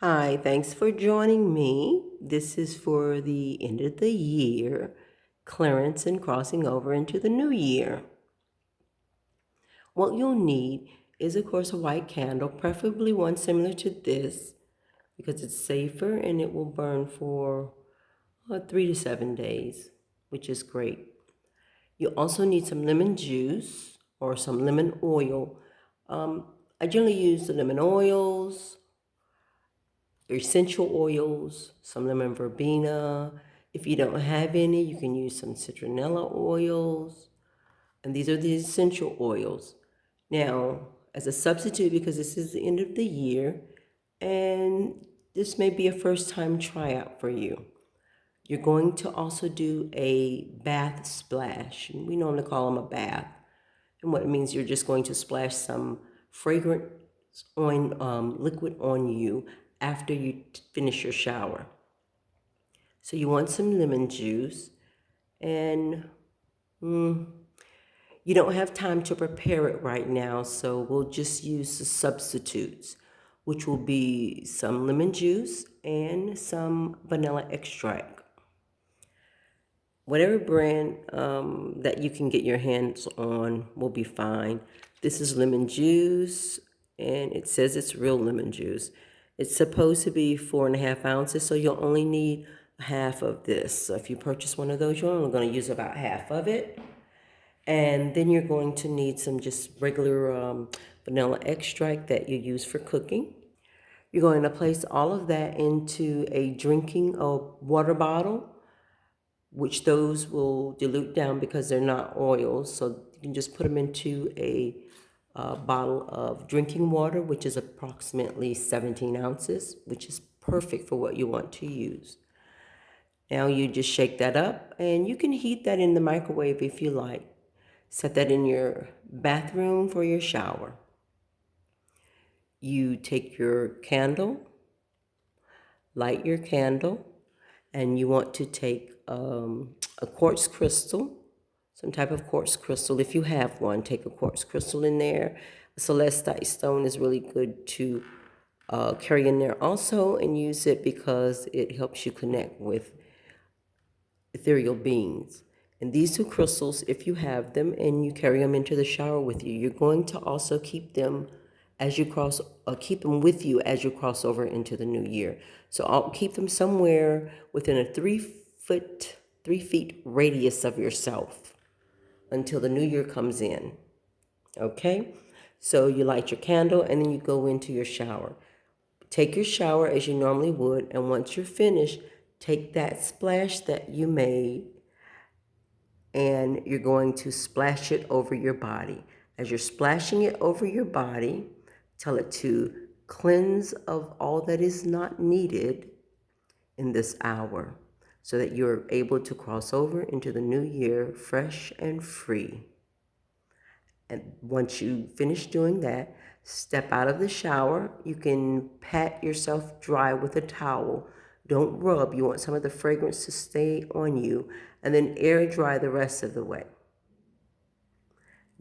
Hi, thanks for joining me. This is for the end of the year clearance and crossing over into the new year. What you'll need is, of course, a white candle, preferably one similar to this because it's safer and it will burn for 3 to 7 days, which is great. You also need some lemon juice or some lemon oil. I generally use the lemon oils, essential oils, some lemon verbena. If you don't have any, you can use some citronella oils. And these are the essential oils. Now, as a substitute, because this is the end of the year, and this may be a first time tryout for you, you're going to also do a bath splash. And we normally call them a bath. And what it means, you're just going to splash some fragrant liquid on you after you finish your shower. So you want some lemon juice, and you don't have time to prepare it right now, so we'll just use the substitutes, which will be some lemon juice and some vanilla extract. Whatever brand that you can get your hands on will be fine. This is lemon juice, and it says it's real lemon juice. It's supposed to be 4.5 ounces, so you'll only need half of this. So if you purchase one of those, you're only going to use about half of it. And then you're going to need some just regular vanilla extract that you use for cooking. You're going to place all of that into a drinking water bottle, which those will dilute down because they're not oils. So you can just put them into a bottle of drinking water, which is approximately 17 ounces, which is perfect for what you want to use. Now you just shake that up, and you can heat that in the microwave if you like. Set that in your bathroom for your shower. You take your candle, light your candle, and you want to take a quartz crystal, some type of quartz crystal. If you have one, take a quartz crystal in there. A celestite stone is really good to carry in there also, and use it because it helps you connect with ethereal beings. And these two crystals, if you have them and you carry them into the shower with you, you're going to also keep them keep them with you as you cross over into the new year. So I'll keep them somewhere within a 3 feet radius of yourself until the new year comes in. Okay? So you light your candle and then you go into your shower. Take your shower as you normally would, and once you're finished, take that splash that you made and you're going to splash it over your body. As you're splashing it over your body, tell it to cleanse of all that is not needed in this hour so that you're able to cross over into the new year fresh and free. And once you finish doing that, step out of the shower. You can pat yourself dry with a towel. Don't rub. You want some of the fragrance to stay on you, and then air dry the rest of the way.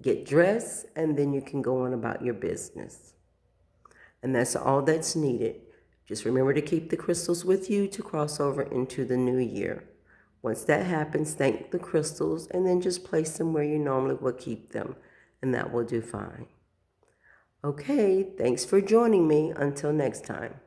Get dressed, and then you can go on about your business. And that's all that's needed. Just remember to keep the crystals with you to cross over into the new year. Once that happens, thank the crystals, and then just place them where you normally would keep them, and that will do fine. Okay, thanks for joining me. Until next time.